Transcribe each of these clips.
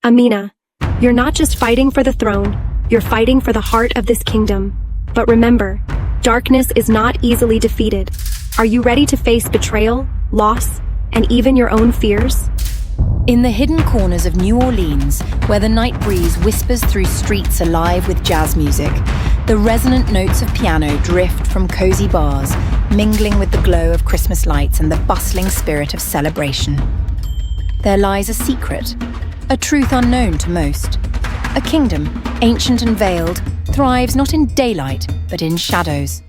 Amina, you're not just fighting for the throne, you're fighting for the heart of this kingdom. But remember, darkness is not easily defeated. Are you ready to face betrayal, loss, and even your own fears? In the hidden corners of New Orleans, where the night breeze whispers through streets alive with jazz music, the resonant notes of piano drift from cozy bars, mingling with the glow of Christmas lights and the bustling spirit of celebration. There lies a secret, a truth unknown to most. A kingdom, ancient and veiled, thrives not in daylight, but in shadows.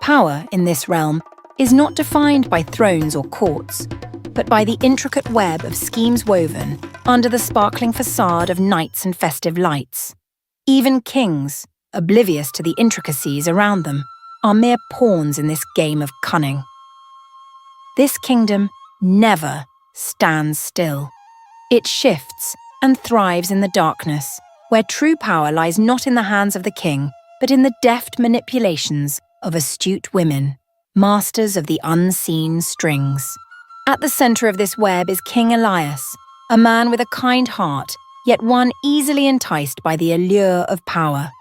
Power in this realm is not defined by thrones or courts, but by the intricate web of schemes woven under the sparkling facade of nights and festive lights. Even kings, oblivious to the intricacies around them, are mere pawns in this game of cunning. This kingdom never stands still. It shifts and thrives in the darkness, where true power lies not in the hands of the king, but in the deft manipulations of astute women, masters of the unseen strings. At the center of this web is King Elias, a man with a kind heart, yet one easily enticed by the allure of power.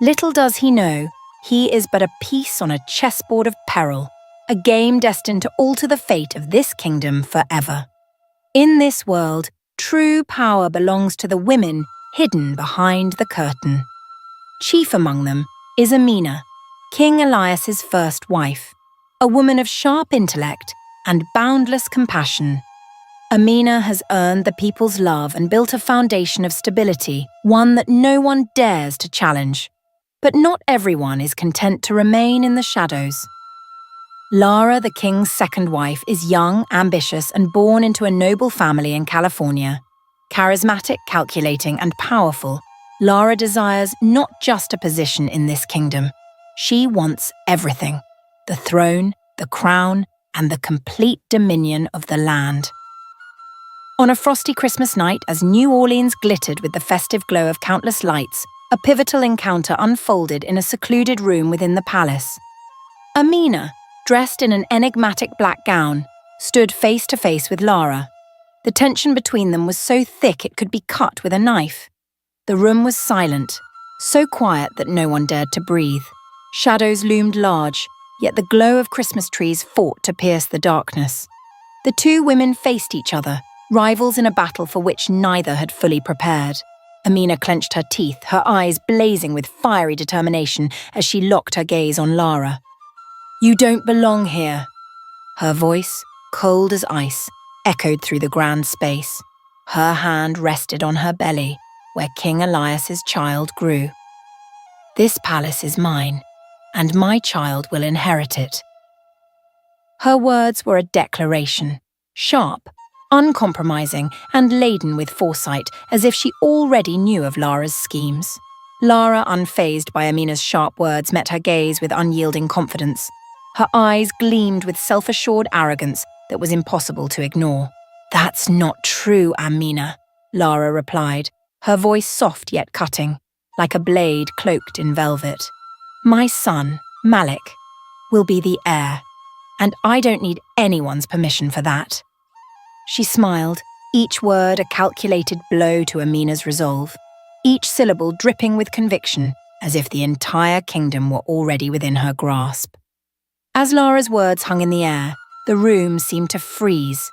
Little does he know, he is but a piece on a chessboard of peril, a game destined to alter the fate of this kingdom forever. In this world, true power belongs to the women hidden behind the curtain. Chief among them is Amina, King Elias's first wife, a woman of sharp intellect and boundless compassion. Amina has earned the people's love and built a foundation of stability, one that no one dares to challenge. But not everyone is content to remain in the shadows. Lara, the king's second wife, is young, ambitious, and born into a noble family in California. Charismatic, calculating, and powerful, Lara desires not just a position in this kingdom. She wants everything: the throne, the crown, and the complete dominion of the land. On a frosty Christmas night, as New Orleans glittered with the festive glow of countless lights, a pivotal encounter unfolded in a secluded room within the palace. Amina, dressed in an enigmatic black gown, stood face to face with Lara. The tension between them was so thick it could be cut with a knife. The room was silent, so quiet that no one dared to breathe. Shadows loomed large, yet the glow of Christmas trees fought to pierce the darkness. The two women faced each other, rivals in a battle for which neither had fully prepared. Amina clenched her teeth, her eyes blazing with fiery determination as she locked her gaze on Lara. "You don't belong here." Her voice, cold as ice, echoed through the grand space. Her hand rested on her belly, where King Elias's child grew. "This palace is mine, and my child will inherit it." Her words were a declaration, sharp, uncompromising, and laden with foresight, as if she already knew of Lara's schemes. Lara, unfazed by Amina's sharp words, met her gaze with unyielding confidence. Her eyes gleamed with self-assured arrogance that was impossible to ignore. "That's not true, Amina," Lara replied, her voice soft yet cutting, like a blade cloaked in velvet. "My son, Malik, will be the heir, and I don't need anyone's permission for that." She smiled, each word a calculated blow to Amina's resolve, each syllable dripping with conviction, as if the entire kingdom were already within her grasp. As Lara's words hung in the air, the room seemed to freeze.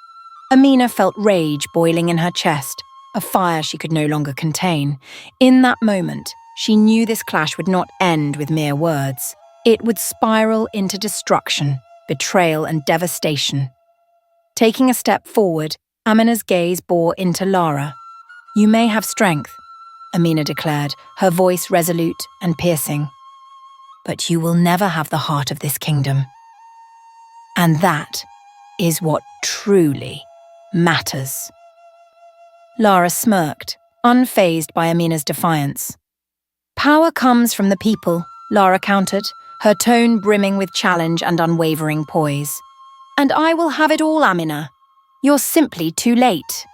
Amina felt rage boiling in her chest, a fire she could no longer contain. In that moment, she knew this clash would not end with mere words. It would spiral into destruction, betrayal, and devastation. Taking a step forward, Amina's gaze bore into Lara. "You may have strength," Amina declared, her voice resolute and piercing. "But you will never have the heart of this kingdom. And that is what truly matters." Lara smirked, unfazed by Amina's defiance. "Power comes from the people," Lara countered, her tone brimming with challenge and unwavering poise. "And I will have it all, Amina. You're simply too late."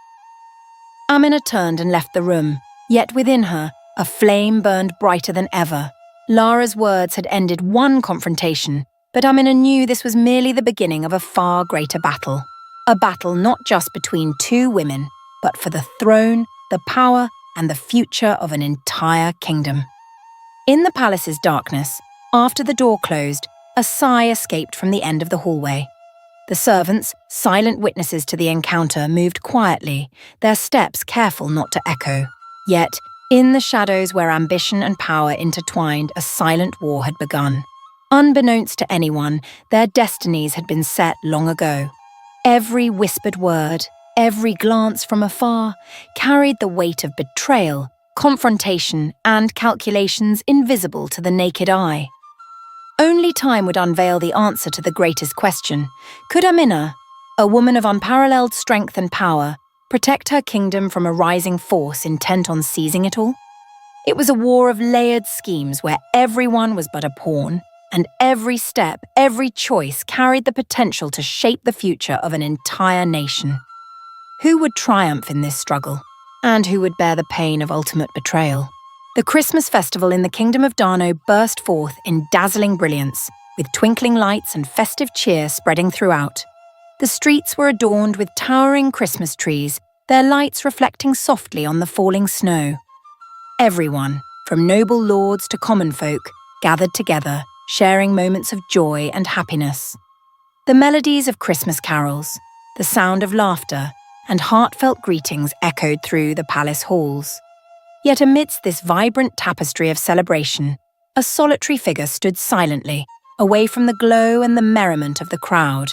Amina turned and left the room, yet within her, a flame burned brighter than ever. Lara's words had ended one confrontation, but Amina knew this was merely the beginning of a far greater battle. A battle not just between two women, but for the throne, the power, and the future of an entire kingdom. In the palace's darkness, after the door closed, a sigh escaped from the end of the hallway. The servants, silent witnesses to the encounter, moved quietly, their steps careful not to echo. Yet, in the shadows where ambition and power intertwined, a silent war had begun. Unbeknownst to anyone, their destinies had been set long ago. Every whispered word, every glance from afar, carried the weight of betrayal, confrontation, and calculations invisible to the naked eye. Only time would unveil the answer to the greatest question. Could Amina, a woman of unparalleled strength and power, protect her kingdom from a rising force intent on seizing it all? It was a war of layered schemes where everyone was but a pawn, and every step, every choice carried the potential to shape the future of an entire nation. Who would triumph in this struggle, and who would bear the pain of ultimate betrayal? The Christmas festival in the kingdom of Dano burst forth in dazzling brilliance, with twinkling lights and festive cheer spreading throughout. The streets were adorned with towering Christmas trees, their lights reflecting softly on the falling snow. Everyone, from noble lords to common folk, gathered together, sharing moments of joy and happiness. The melodies of Christmas carols, the sound of laughter, and heartfelt greetings echoed through the palace halls. Yet amidst this vibrant tapestry of celebration, a solitary figure stood silently, away from the glow and the merriment of the crowd.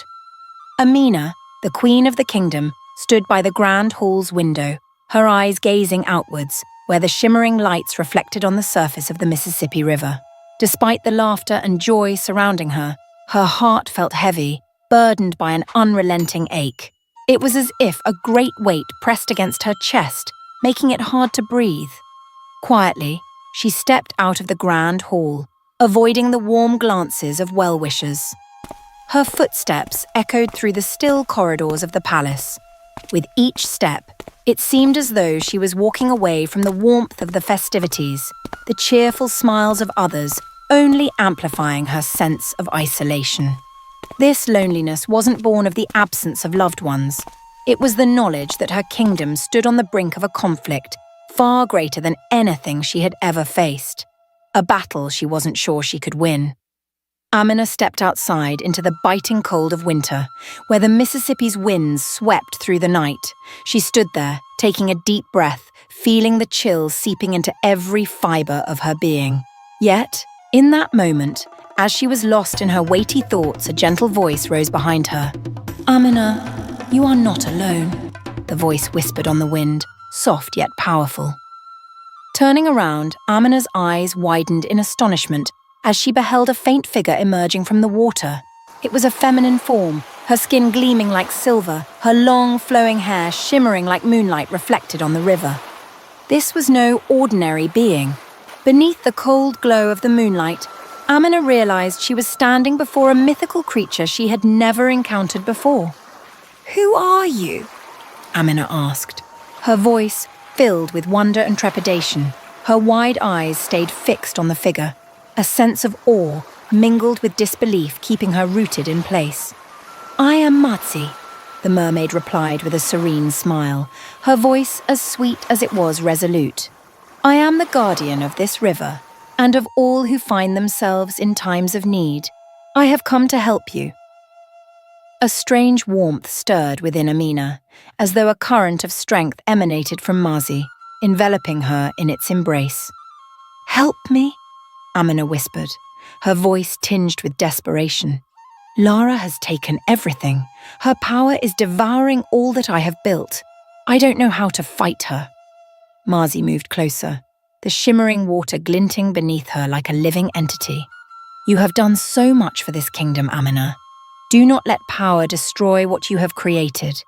Amina, the queen of the kingdom, stood by the grand hall's window, her eyes gazing outwards, where the shimmering lights reflected on the surface of the Mississippi River. Despite the laughter and joy surrounding her, her heart felt heavy, burdened by an unrelenting ache. It was as if a great weight pressed against her chest, making it hard to breathe. Quietly, she stepped out of the grand hall, avoiding the warm glances of well-wishers. Her footsteps echoed through the still corridors of the palace. With each step, it seemed as though she was walking away from the warmth of the festivities, the cheerful smiles of others, only amplifying her sense of isolation. This loneliness wasn't born of the absence of loved ones. It was the knowledge that her kingdom stood on the brink of a conflict far greater than anything she had ever faced, a battle she wasn't sure she could win. Amina stepped outside into the biting cold of winter, where the Mississippi's winds swept through the night. She stood there, taking a deep breath, feeling the chill seeping into every fibre of her being. Yet, in that moment, as she was lost in her weighty thoughts, a gentle voice rose behind her. "Amina, you are not alone," the voice whispered on the wind, soft yet powerful. Turning around, Amina's eyes widened in astonishment as she beheld a faint figure emerging from the water. It was a feminine form, her skin gleaming like silver, her long, flowing hair shimmering like moonlight reflected on the river. This was no ordinary being. Beneath the cold glow of the moonlight, Amina realized she was standing before a mythical creature she had never encountered before. "Who are you?" Amina asked, her voice filled with wonder and trepidation. Her wide eyes stayed fixed on the figure, a sense of awe mingled with disbelief keeping her rooted in place. "I am Mazy," the mermaid replied with a serene smile, her voice as sweet as it was resolute. "I am the guardian of this river, and of all who find themselves in times of need. I have come to help you." A strange warmth stirred within Amina, as though a current of strength emanated from Mazy, enveloping her in its embrace. "Help me?" Amina whispered, her voice tinged with desperation. "Lara has taken everything. Her power is devouring all that I have built. I don't know how to fight her." Mazy moved closer, the shimmering water glinting beneath her like a living entity. "You have done so much for this kingdom, Amina. Do not let power destroy what you have created.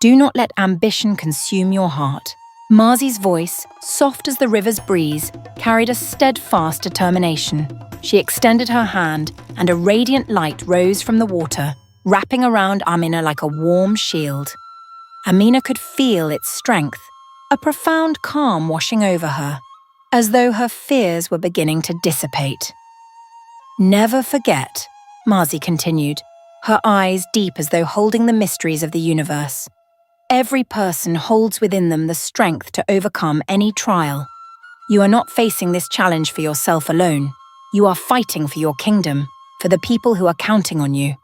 Do not let ambition consume your heart." Mazy's voice, soft as the river's breeze, carried a steadfast determination. She extended her hand, and a radiant light rose from the water, wrapping around Amina like a warm shield. Amina could feel its strength, a profound calm washing over her, as though her fears were beginning to dissipate. "Never forget," Mazy continued, her eyes deep as though holding the mysteries of the universe. every person holds within them the strength to overcome any trial. You are not facing this challenge for yourself alone. You are fighting for your kingdom, for the people who are counting on you.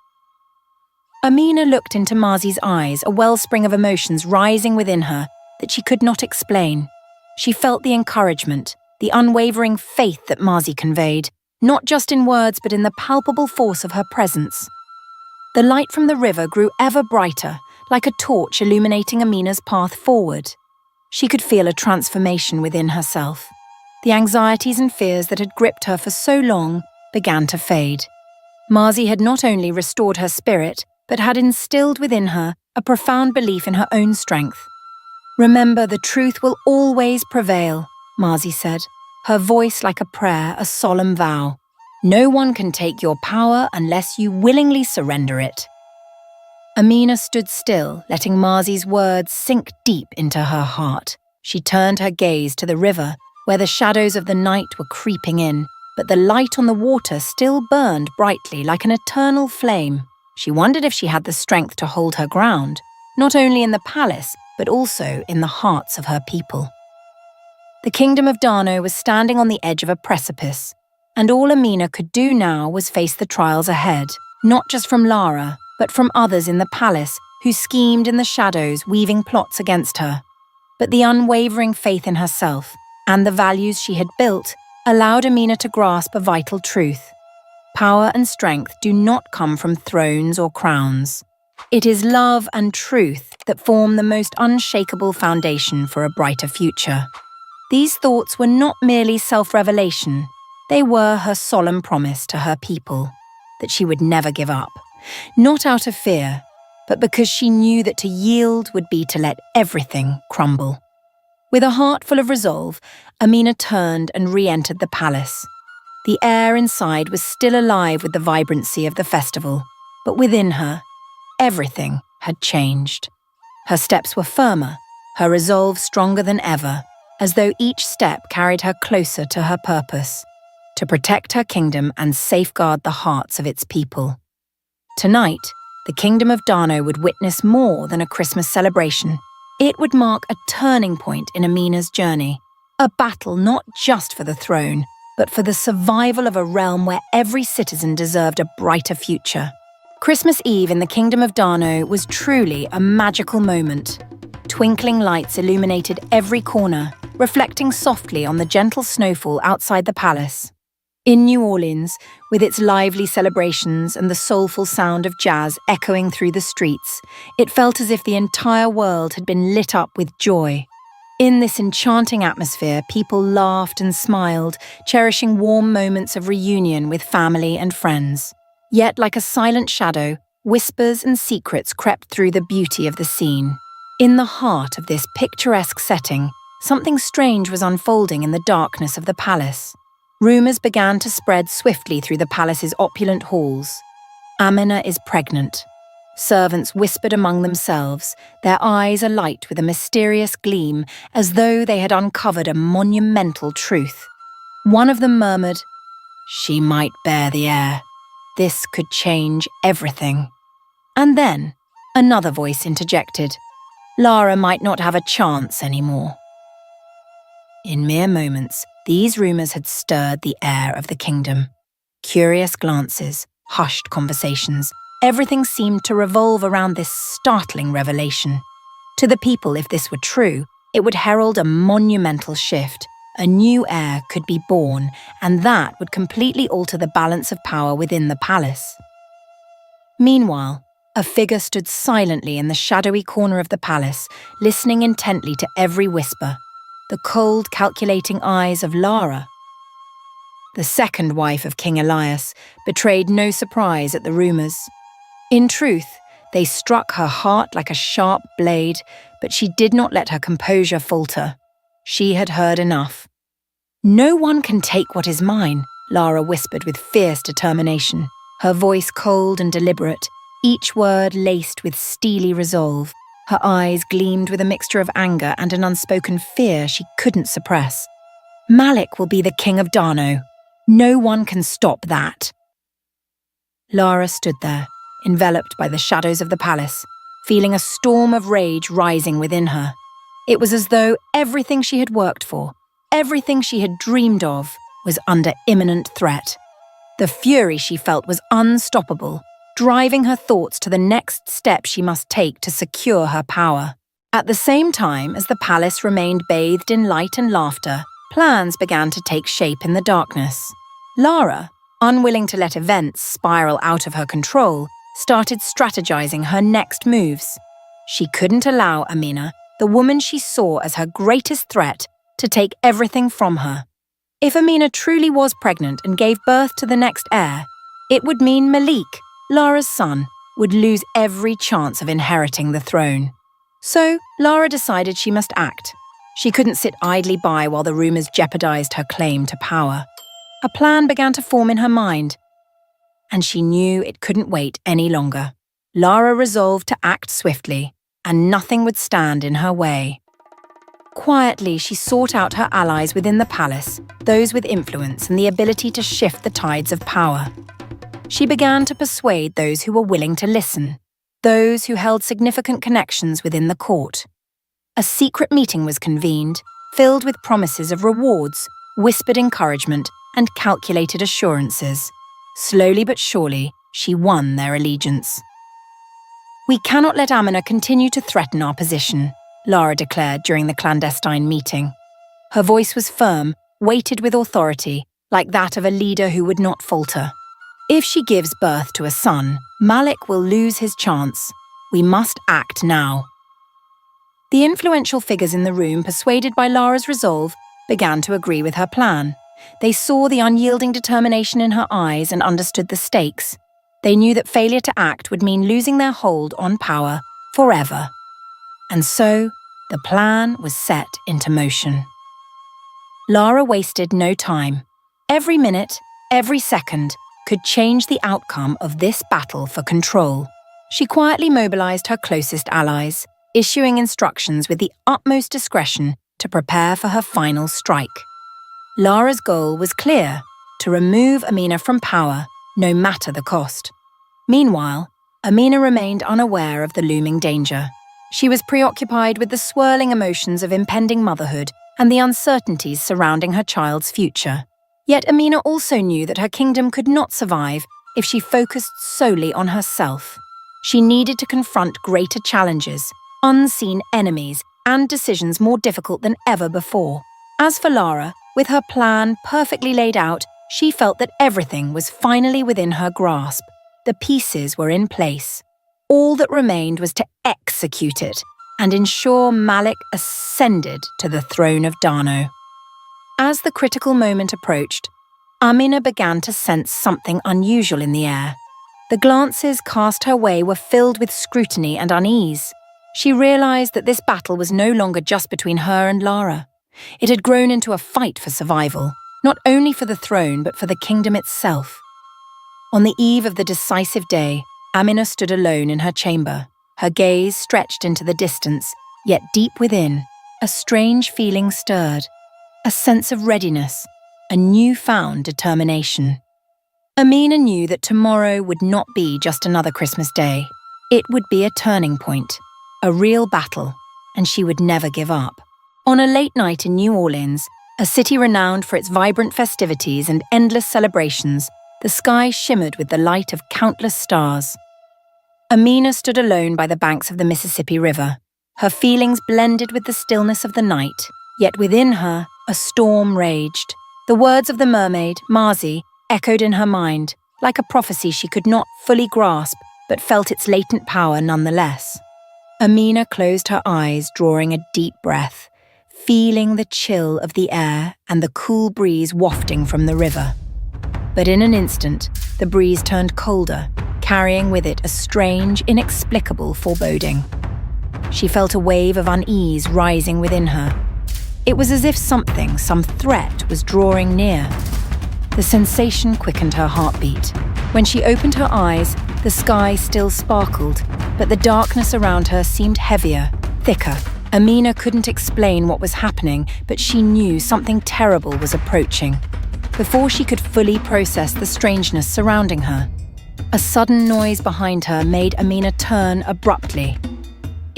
Amina looked into Mazy's eyes, a wellspring of emotions rising within her that she could not explain. She felt the encouragement, the unwavering faith that Mazy conveyed, not just in words but in the palpable force of her presence. The light from the river grew ever brighter, like a torch illuminating Amina's path forward. She could feel a transformation within herself. The anxieties and fears that had gripped her for so long began to fade. Mazy had not only restored her spirit, but had instilled within her a profound belief in her own strength. "Remember, the truth will always prevail," Mazy said, her voice like a prayer, a solemn vow. "No one can take your power unless you willingly surrender it." Amina stood still, letting Mazy's words sink deep into her heart. She turned her gaze to the river, where the shadows of the night were creeping in, but the light on the water still burned brightly like an eternal flame. She wondered if she had the strength to hold her ground, not only in the palace, but also in the hearts of her people. The kingdom of Dano was standing on the edge of a precipice, and all Amina could do now was face the trials ahead, not just from Lara, but from others in the palace who schemed in the shadows, weaving plots against her. But the unwavering faith in herself and the values she had built allowed Amina to grasp a vital truth. Power and strength do not come from thrones or crowns. It is love and truth that form the most unshakable foundation for a brighter future. These thoughts were not merely self-revelation. They were her solemn promise to her people, that she would never give up, not out of fear, but because she knew that to yield would be to let everything crumble. With a heart full of resolve, Amina turned and re-entered the palace. The air inside was still alive with the vibrancy of the festival, but within her, everything had changed. Her steps were firmer, her resolve stronger than ever, as though each step carried her closer to her purpose, to protect her kingdom and safeguard the hearts of its people. Tonight, the kingdom of Dano would witness more than a Christmas celebration. It would mark a turning point in Amina's journey, a battle not just for the throne, but for the survival of a realm where every citizen deserved a brighter future. Christmas Eve in the Kingdom of Dano was truly a magical moment. Twinkling lights illuminated every corner, reflecting softly on the gentle snowfall outside the palace. In New Orleans, with its lively celebrations and the soulful sound of jazz echoing through the streets, it felt as if the entire world had been lit up with joy. In this enchanting atmosphere, people laughed and smiled, cherishing warm moments of reunion with family and friends. Yet, like a silent shadow, whispers and secrets crept through the beauty of the scene. In the heart of this picturesque setting, something strange was unfolding in the darkness of the palace. Rumors began to spread swiftly through the palace's opulent halls. Amina is pregnant. Servants whispered among themselves, their eyes alight with a mysterious gleam, as though they had uncovered a monumental truth. One of them murmured, "She might bear the heir. This could change everything." And then, another voice interjected, "Lara might not have a chance anymore." In mere moments, these rumours had stirred the air of the kingdom. Curious glances, hushed conversations, everything seemed to revolve around this startling revelation. To the people, if this were true, it would herald a monumental shift. A new heir could be born, and that would completely alter the balance of power within the palace. Meanwhile, a figure stood silently in the shadowy corner of the palace, listening intently to every whisper. The cold, calculating eyes of Lara. The second wife of King Elias betrayed no surprise at the rumours. In truth, they struck her heart like a sharp blade, but she did not let her composure falter. She had heard enough. "No one can take what is mine," Lara whispered with fierce determination, her voice cold and deliberate, each word laced with steely resolve. Her eyes gleamed with a mixture of anger and an unspoken fear she couldn't suppress. "Malik will be the king of Dano. No one can stop that." Lara stood there, enveloped by the shadows of the palace, feeling a storm of rage rising within her. It was as though everything she had worked for, everything she had dreamed of, was under imminent threat. The fury she felt was unstoppable, driving her thoughts to the next step she must take to secure her power. At the same time as the palace remained bathed in light and laughter, plans began to take shape in the darkness. Lara, unwilling to let events spiral out of her control, started strategizing her next moves. She couldn't allow Amina, the woman she saw as her greatest threat, to take everything from her. If Amina truly was pregnant and gave birth to the next heir, it would mean Malik, Lara's son, would lose every chance of inheriting the throne. So, Lara decided she must act. She couldn't sit idly by while the rumors jeopardized her claim to power. A plan began to form in her mind, and she knew it couldn't wait any longer. Lara resolved to act swiftly, and nothing would stand in her way. Quietly, she sought out her allies within the palace, those with influence and the ability to shift the tides of power. She began to persuade those who were willing to listen, those who held significant connections within the court. A secret meeting was convened, filled with promises of rewards, whispered encouragement, and calculated assurances. Slowly but surely, she won their allegiance. "We cannot let Amina continue to threaten our position," Lara declared during the clandestine meeting. Her voice was firm, weighted with authority, like that of a leader who would not falter. "If she gives birth to a son, Malik will lose his chance. We must act now." The influential figures in the room, persuaded by Lara's resolve, began to agree with her plan. They saw the unyielding determination in her eyes and understood the stakes. They knew that failure to act would mean losing their hold on power forever. And so, the plan was set into motion. Lara wasted no time. Every minute, every second, could change the outcome of this battle for control. She quietly mobilized her closest allies, issuing instructions with the utmost discretion to prepare for her final strike. Lara's goal was clear: to remove Amina from power, no matter the cost. Meanwhile, Amina remained unaware of the looming danger. She was preoccupied with the swirling emotions of impending motherhood and the uncertainties surrounding her child's future. Yet Amina also knew that her kingdom could not survive if she focused solely on herself. She needed to confront greater challenges, unseen enemies, and decisions more difficult than ever before. As for Lara, with her plan perfectly laid out, she felt that everything was finally within her grasp. The pieces were in place. All that remained was to execute it and ensure Malik ascended to the throne of Dano. As the critical moment approached, Amina began to sense something unusual in the air. The glances cast her way were filled with scrutiny and unease. She realized that this battle was no longer just between her and Lara. It had grown into a fight for survival, not only for the throne but for the kingdom itself. On the eve of the decisive day, Amina stood alone in her chamber, her gaze stretched into the distance, yet deep within, a strange feeling stirred. A sense of readiness, a newfound determination. Amina knew that tomorrow would not be just another Christmas day. It would be a turning point, a real battle, and she would never give up. On a late night in New Orleans, a city renowned for its vibrant festivities and endless celebrations, the sky shimmered with the light of countless stars. Amina stood alone by the banks of the Mississippi River. Her feelings blended with the stillness of the night, yet within her, a storm raged. The words of the mermaid, Mazy, echoed in her mind, like a prophecy she could not fully grasp, but felt its latent power nonetheless. Amina closed her eyes, drawing a deep breath, feeling the chill of the air and the cool breeze wafting from the river. But in an instant, the breeze turned colder, carrying with it a strange, inexplicable foreboding. She felt a wave of unease rising within her. It was as if some threat was drawing near. The sensation quickened her heartbeat. When she opened her eyes, the sky still sparkled, but the darkness around her seemed heavier, thicker. Amina couldn't explain what was happening, but she knew something terrible was approaching. Before she could fully process the strangeness surrounding her, a sudden noise behind her made Amina turn abruptly.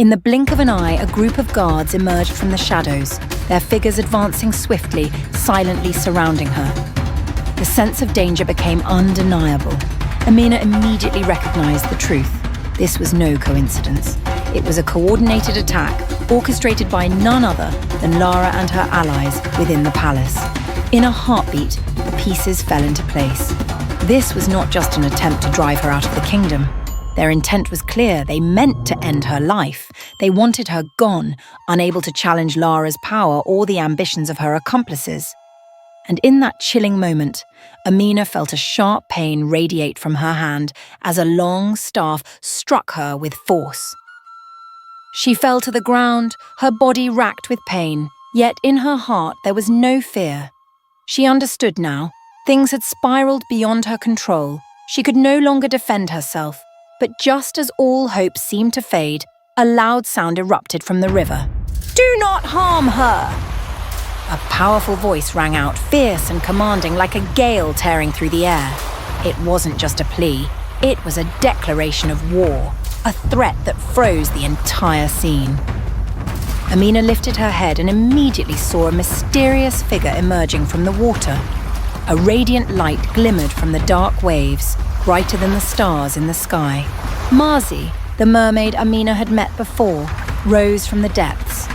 In the blink of an eye, a group of guards emerged from the shadows, their figures advancing swiftly, silently surrounding her. The sense of danger became undeniable. Amina immediately recognized the truth. This was no coincidence. It was a coordinated attack, orchestrated by none other than Lara and her allies within the palace. In a heartbeat, the pieces fell into place. This was not just an attempt to drive her out of the kingdom. Their intent was clear. They meant to end her life. They wanted her gone, unable to challenge Lara's power or the ambitions of her accomplices. And in that chilling moment, Amina felt a sharp pain radiate from her hand as a long staff struck her with force. She fell to the ground, her body racked with pain, yet in her heart there was no fear. She understood now. Things had spiraled beyond her control. She could no longer defend herself. But just as all hope seemed to fade, a loud sound erupted from the river. "Do not harm her!" A powerful voice rang out, fierce and commanding, like a gale tearing through the air. It wasn't just a plea, it was a declaration of war, a threat that froze the entire scene. Amina lifted her head and immediately saw a mysterious figure emerging from the water. A radiant light glimmered from the dark waves, brighter than the stars in the sky. Mazy, the mermaid Amina had met before, rose from the depths.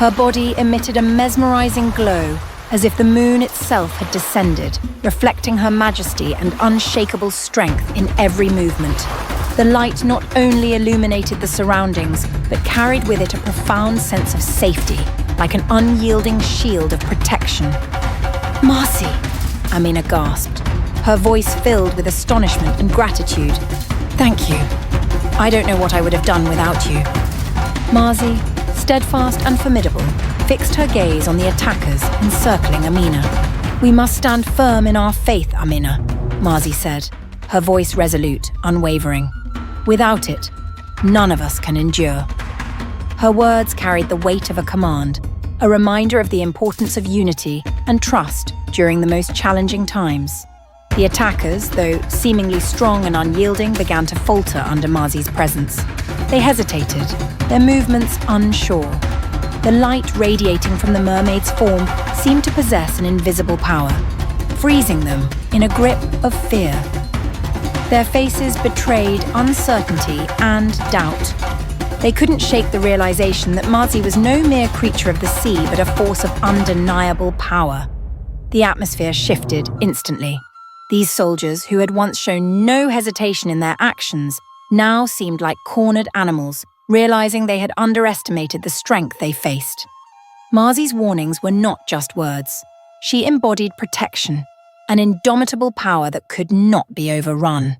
Her body emitted a mesmerizing glow, as if the moon itself had descended, reflecting her majesty and unshakable strength in every movement. The light not only illuminated the surroundings, but carried with it a profound sense of safety, like an unyielding shield of protection. "Mazy," Amina gasped, her voice filled with astonishment and gratitude. "Thank you. I don't know what I would have done without you." Mazy, steadfast and formidable, fixed her gaze on the attackers encircling Amina. "We must stand firm in our faith, Amina," Mazy said, her voice resolute, unwavering. "Without it, none of us can endure." Her words carried the weight of a command, a reminder of the importance of unity and trust during the most challenging times. The attackers, though seemingly strong and unyielding, began to falter under Mazy's presence. They hesitated, their movements unsure. The light radiating from the mermaid's form seemed to possess an invisible power, freezing them in a grip of fear. Their faces betrayed uncertainty and doubt. They couldn't shake the realization that Mazy was no mere creature of the sea, but a force of undeniable power. The atmosphere shifted instantly. These soldiers, who had once shown no hesitation in their actions, now seemed like cornered animals, realizing they had underestimated the strength they faced. Mazy's warnings were not just words. She embodied protection, an indomitable power that could not be overrun.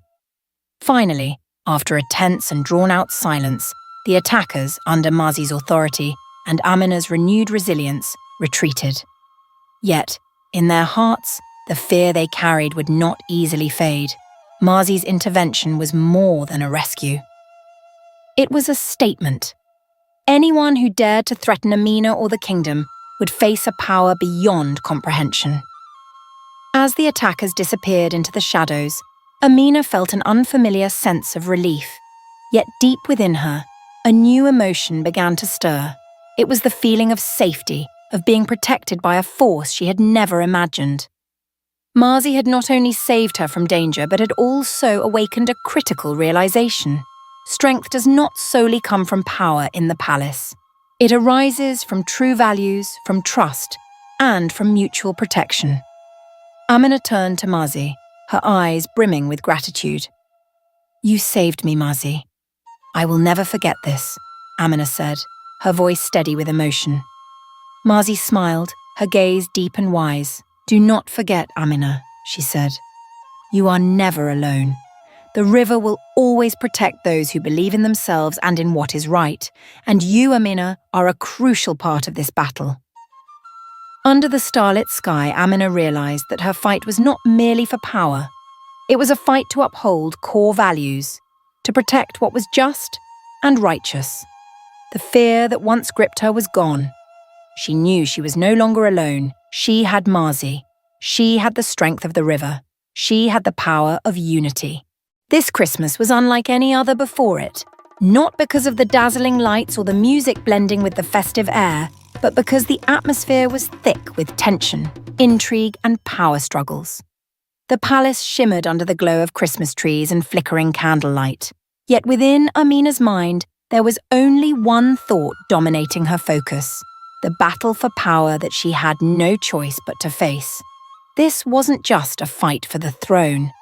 Finally, after a tense and drawn-out silence, the attackers, under Mazy's authority and Amina's renewed resilience, retreated. Yet, in their hearts, the fear they carried would not easily fade. Mazy's intervention was more than a rescue. It was a statement. Anyone who dared to threaten Amina or the kingdom would face a power beyond comprehension. As the attackers disappeared into the shadows, Amina felt an unfamiliar sense of relief. Yet deep within her, a new emotion began to stir. It was the feeling of safety, of being protected by a force she had never imagined. Mazy had not only saved her from danger, but had also awakened a critical realization. Strength does not solely come from power in the palace. It arises from true values, from trust, and from mutual protection. Amina turned to Mazy, her eyes brimming with gratitude. "You saved me, Mazy. I will never forget this," Amina said, her voice steady with emotion. Mazy smiled, her gaze deep and wise. "Do not forget, Amina," she said. "You are never alone. The river will always protect those who believe in themselves and in what is right, and you, Amina, are a crucial part of this battle." Under the starlit sky, Amina realized that her fight was not merely for power. It was a fight to uphold core values, to protect what was just and righteous. The fear that once gripped her was gone. She knew she was no longer alone. She had Mazy. She had the strength of the river. She had the power of unity. This Christmas was unlike any other before it. Not because of the dazzling lights or the music blending with the festive air, but because the atmosphere was thick with tension, intrigue, and power struggles. The palace shimmered under the glow of Christmas trees and flickering candlelight. Yet within Amina's mind, there was only one thought dominating her focus: the battle for power that she had no choice but to face. This wasn't just a fight for the throne.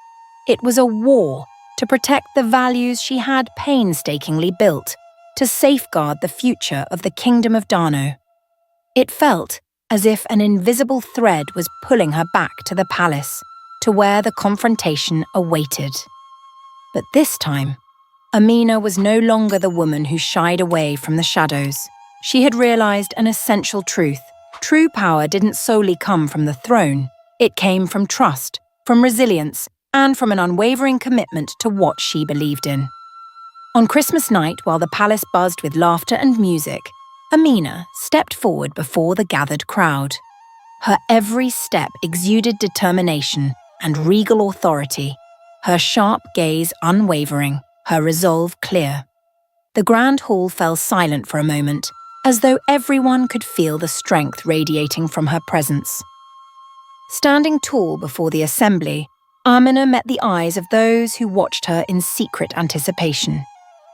It was a war to protect the values she had painstakingly built, to safeguard the future of the kingdom of Dano. It felt as if an invisible thread was pulling her back to the palace, to where the confrontation awaited. But this time, Amina was no longer the woman who shied away from the shadows. She had realized an essential truth. True power didn't solely come from the throne. It came from trust, from resilience, and from an unwavering commitment to what she believed in. On Christmas night, while the palace buzzed with laughter and music, Amina stepped forward before the gathered crowd. Her every step exuded determination and regal authority, her sharp gaze unwavering, her resolve clear. The grand hall fell silent for a moment, as though everyone could feel the strength radiating from her presence. Standing tall before the assembly, Amina met the eyes of those who watched her in secret anticipation.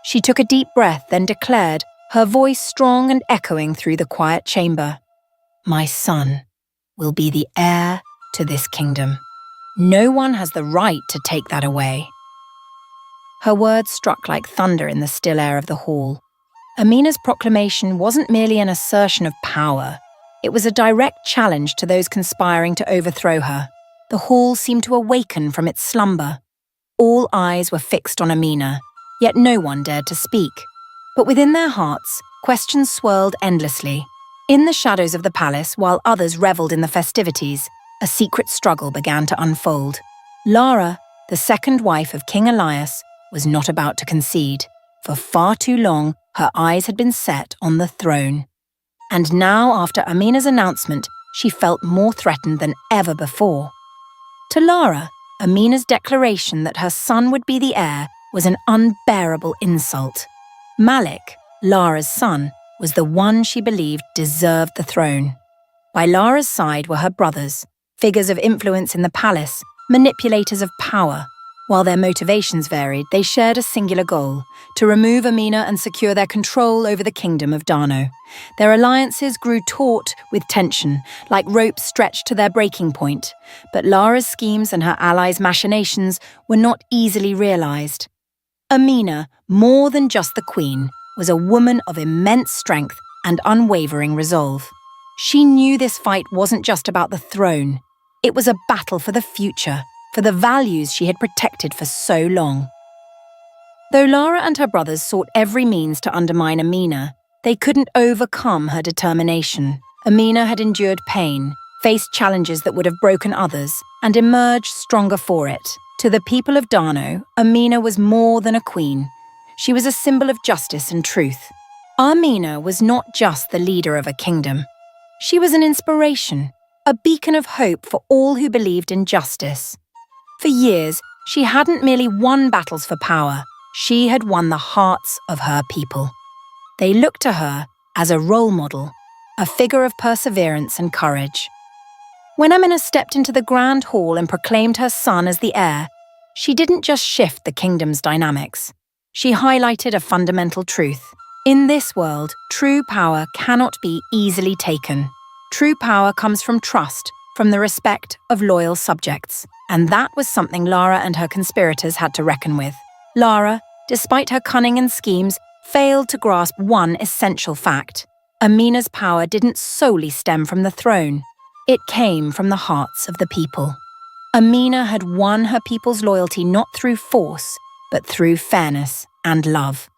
She took a deep breath, then declared, her voice strong and echoing through the quiet chamber, "My son will be the heir to this kingdom. No one has the right to take that away." Her words struck like thunder in the still air of the hall. Amina's proclamation wasn't merely an assertion of power. It was a direct challenge to those conspiring to overthrow her. The hall seemed to awaken from its slumber. All eyes were fixed on Amina, yet no one dared to speak. But within their hearts, questions swirled endlessly. In the shadows of the palace, while others revelled in the festivities, a secret struggle began to unfold. Lara, the second wife of King Elias, was not about to concede. For far too long, her eyes had been set on the throne. And now, after Amina's announcement, she felt more threatened than ever before. To Lara, Amina's declaration that her son would be the heir was an unbearable insult. Malik, Lara's son, was the one she believed deserved the throne. By Lara's side were her brothers, figures of influence in the palace, manipulators of power. While their motivations varied, they shared a singular goal: to remove Amina and secure their control over the kingdom of Dano. Their alliances grew taut with tension, like ropes stretched to their breaking point. But Lara's schemes and her allies' machinations were not easily realized. Amina, more than just the queen, was a woman of immense strength and unwavering resolve. She knew this fight wasn't just about the throne. It was a battle for the future, for the values she had protected for so long. Though Lara and her brothers sought every means to undermine Amina, they couldn't overcome her determination. Amina had endured pain, faced challenges that would have broken others, and emerged stronger for it. To the people of Dano, Amina was more than a queen. She was a symbol of justice and truth. Amina was not just the leader of a kingdom. She was an inspiration, a beacon of hope for all who believed in justice. For years, she hadn't merely won battles for power, she had won the hearts of her people. They looked to her as a role model, a figure of perseverance and courage. When Amina stepped into the grand hall and proclaimed her son as the heir, she didn't just shift the kingdom's dynamics. She highlighted a fundamental truth. In this world, true power cannot be easily taken. True power comes from trust, from the respect of loyal subjects. And that was something Lara and her conspirators had to reckon with. Lara, despite her cunning and schemes, failed to grasp one essential fact. Amina's power didn't solely stem from the throne. It came from the hearts of the people. Amina had won her people's loyalty not through force, but through fairness and love.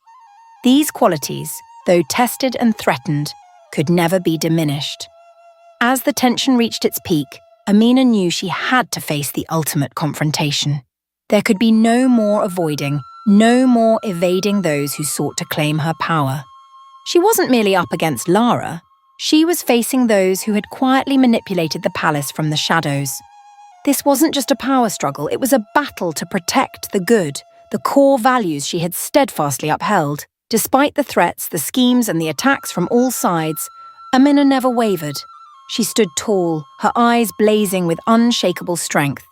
These qualities, though tested and threatened, could never be diminished. As the tension reached its peak, Amina knew she had to face the ultimate confrontation. There could be no more avoiding, no more evading those who sought to claim her power. She wasn't merely up against Lara. She was facing those who had quietly manipulated the palace from the shadows. This wasn't just a power struggle, it was a battle to protect the good, the core values she had steadfastly upheld. Despite the threats, the schemes, and the attacks from all sides, Amina never wavered. She stood tall, her eyes blazing with unshakable strength.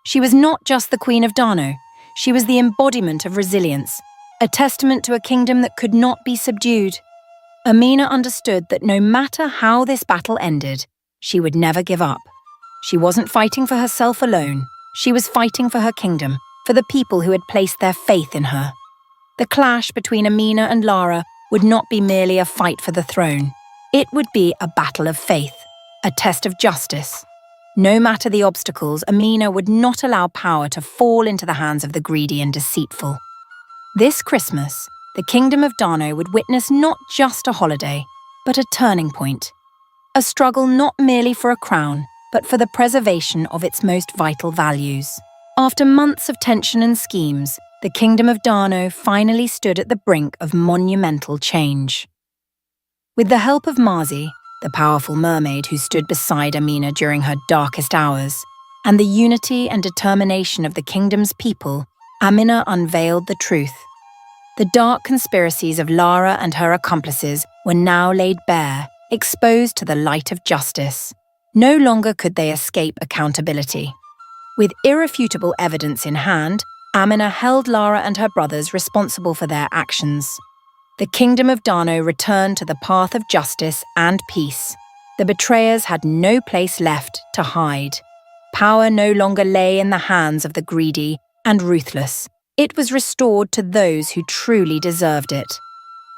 She was not just the Queen of Dano, she was the embodiment of resilience, a testament to a kingdom that could not be subdued. Amina understood that no matter how this battle ended, she would never give up. She wasn't fighting for herself alone, she was fighting for her kingdom, for the people who had placed their faith in her. The clash between Amina and Lara would not be merely a fight for the throne. It would be a battle of faith, a test of justice. No matter the obstacles, Amina would not allow power to fall into the hands of the greedy and deceitful. This Christmas, the Kingdom of Dano would witness not just a holiday, but a turning point. A struggle not merely for a crown, but for the preservation of its most vital values. After months of tension and schemes, the Kingdom of Dano finally stood at the brink of monumental change. With the help of Mazy, the powerful mermaid who stood beside Amina during her darkest hours, and the unity and determination of the kingdom's people, Amina unveiled the truth. The dark conspiracies of Lara and her accomplices were now laid bare, exposed to the light of justice. No longer could they escape accountability. With irrefutable evidence in hand, Amina held Lara and her brothers responsible for their actions. The Kingdom of Dano returned to the path of justice and peace. The betrayers had no place left to hide. Power no longer lay in the hands of the greedy and ruthless. It was restored to those who truly deserved it.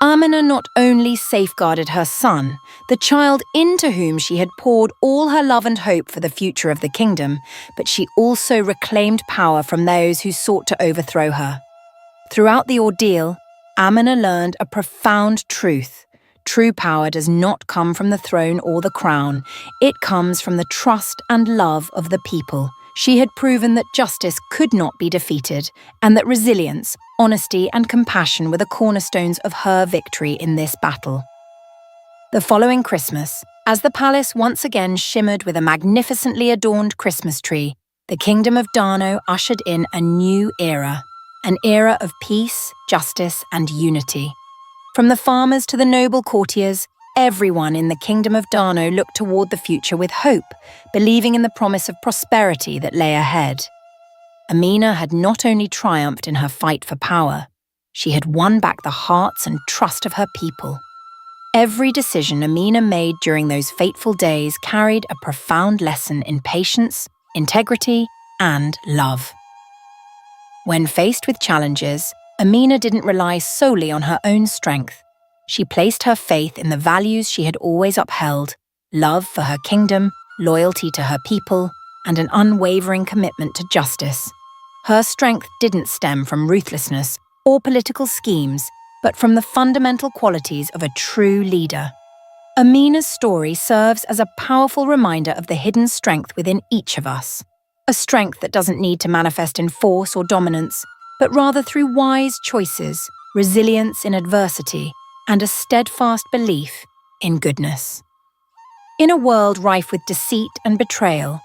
Amina not only safeguarded her son, the child into whom she had poured all her love and hope for the future of the kingdom, but she also reclaimed power from those who sought to overthrow her. Throughout the ordeal, Amina learned a profound truth. True power does not come from the throne or the crown. It comes from the trust and love of the people. She had proven that justice could not be defeated, and that resilience, honesty, and compassion were the cornerstones of her victory in this battle. The following Christmas, as the palace once again shimmered with a magnificently adorned Christmas tree, the Kingdom of Dano ushered in a new era, an era of peace, justice, and unity. From the farmers to the noble courtiers, everyone in the Kingdom of Dano looked toward the future with hope, believing in the promise of prosperity that lay ahead. Amina had not only triumphed in her fight for power, she had won back the hearts and trust of her people. Every decision Amina made during those fateful days carried a profound lesson in patience, integrity, and love. When faced with challenges, Amina didn't rely solely on her own strength. She placed her faith in the values she had always upheld: love for her kingdom, loyalty to her people, and an unwavering commitment to justice. Her strength didn't stem from ruthlessness or political schemes, but from the fundamental qualities of a true leader. Amina's story serves as a powerful reminder of the hidden strength within each of us. A strength that doesn't need to manifest in force or dominance, but rather through wise choices, resilience in adversity, and a steadfast belief in goodness. In a world rife with deceit and betrayal,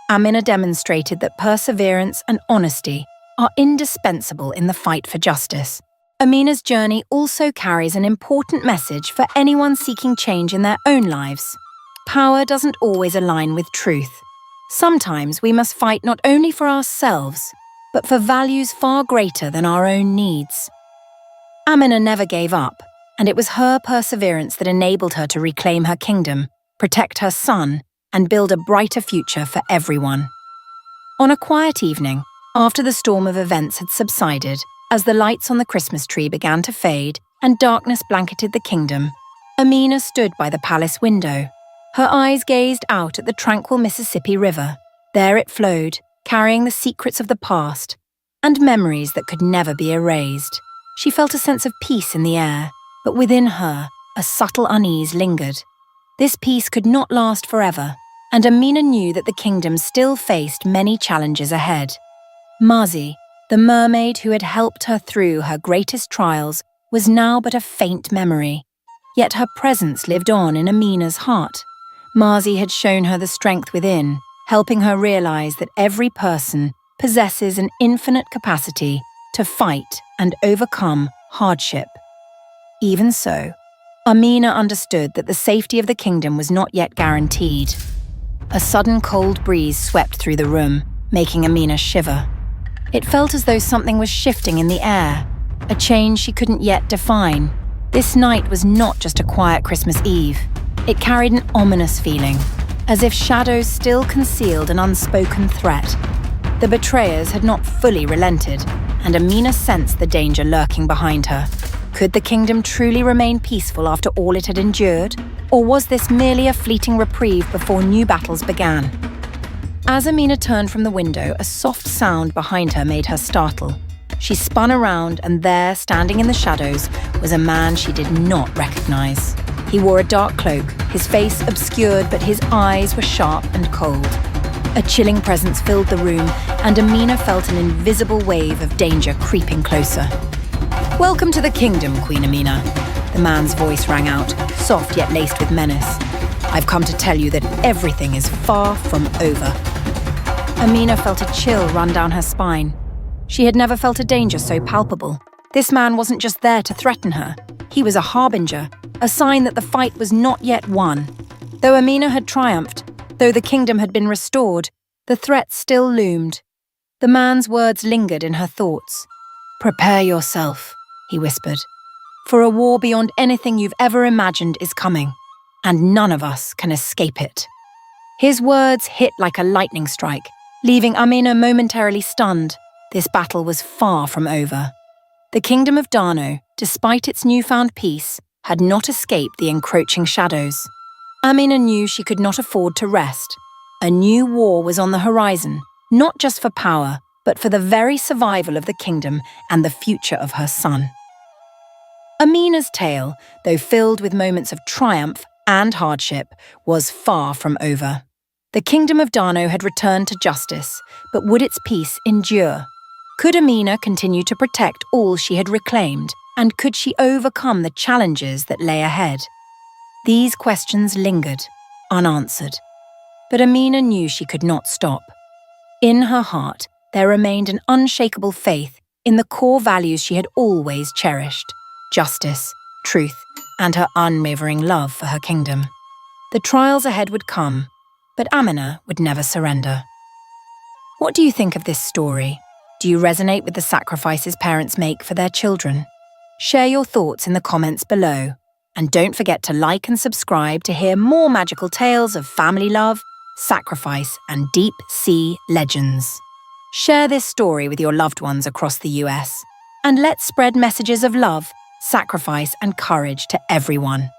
Amina demonstrated that perseverance and honesty are indispensable in the fight for justice. Amina's journey also carries an important message for anyone seeking change in their own lives. Power doesn't always align with truth. Sometimes we must fight not only for ourselves, but for values far greater than our own needs. Amina never gave up, and it was her perseverance that enabled her to reclaim her kingdom, protect her son, and build a brighter future for everyone. On a quiet evening, after the storm of events had subsided, as the lights on the Christmas tree began to fade and darkness blanketed the kingdom, Amina stood by the palace window. Her eyes gazed out at the tranquil Mississippi River. There it flowed, carrying the secrets of the past and memories that could never be erased. She felt a sense of peace in the air, but within her, a subtle unease lingered. This peace could not last forever, and Amina knew that the kingdom still faced many challenges ahead. Mazy, the mermaid who had helped her through her greatest trials, was now but a faint memory. Yet her presence lived on in Amina's heart. Mazy had shown her the strength within, helping her realize that every person possesses an infinite capacity to fight and overcome hardship. Even so, Amina understood that the safety of the kingdom was not yet guaranteed. A sudden cold breeze swept through the room, making Amina shiver. It felt as though something was shifting in the air, a change she couldn't yet define. This night was not just a quiet Christmas Eve. It carried an ominous feeling, as if shadows still concealed an unspoken threat. The betrayers had not fully relented, and Amina sensed the danger lurking behind her. Could the kingdom truly remain peaceful after all it had endured? Or was this merely a fleeting reprieve before new battles began? As Amina turned from the window, a soft sound behind her made her startle. She spun around, and there, standing in the shadows, was a man she did not recognize. He wore a dark cloak, his face obscured, but his eyes were sharp and cold. A chilling presence filled the room, and Amina felt an invisible wave of danger creeping closer. "Welcome to the kingdom, Queen Amina," the man's voice rang out, soft yet laced with menace. "I've come to tell you that everything is far from over." Amina felt a chill run down her spine. She had never felt a danger so palpable. This man wasn't just there to threaten her. He was a harbinger, a sign that the fight was not yet won. Though Amina had triumphed, though the kingdom had been restored, the threat still loomed. The man's words lingered in her thoughts. "Prepare yourself," he whispered, "for a war beyond anything you've ever imagined is coming, and none of us can escape it." His words hit like a lightning strike, leaving Amina momentarily stunned. This battle was far from over. The kingdom of Dano, despite its newfound peace, had not escaped the encroaching shadows. Amina knew she could not afford to rest. A new war was on the horizon, not just for power, but for the very survival of the kingdom and the future of her son. Amina's tale, though filled with moments of triumph and hardship, was far from over. The kingdom of Dano had returned to justice, but would its peace endure? Could Amina continue to protect all she had reclaimed, and could she overcome the challenges that lay ahead? These questions lingered, unanswered. But Amina knew she could not stop. In her heart, there remained an unshakable faith in the core values she had always cherished: justice, truth, and her unwavering love for her kingdom. The trials ahead would come, but Amina would never surrender. What do you think of this story? Do you resonate with the sacrifices parents make for their children? Share your thoughts in the comments below. And don't forget to like and subscribe to hear more magical tales of family love, sacrifice, and deep sea legends. Share this story with your loved ones across the US. And let's spread messages of love, sacrifice, and courage to everyone.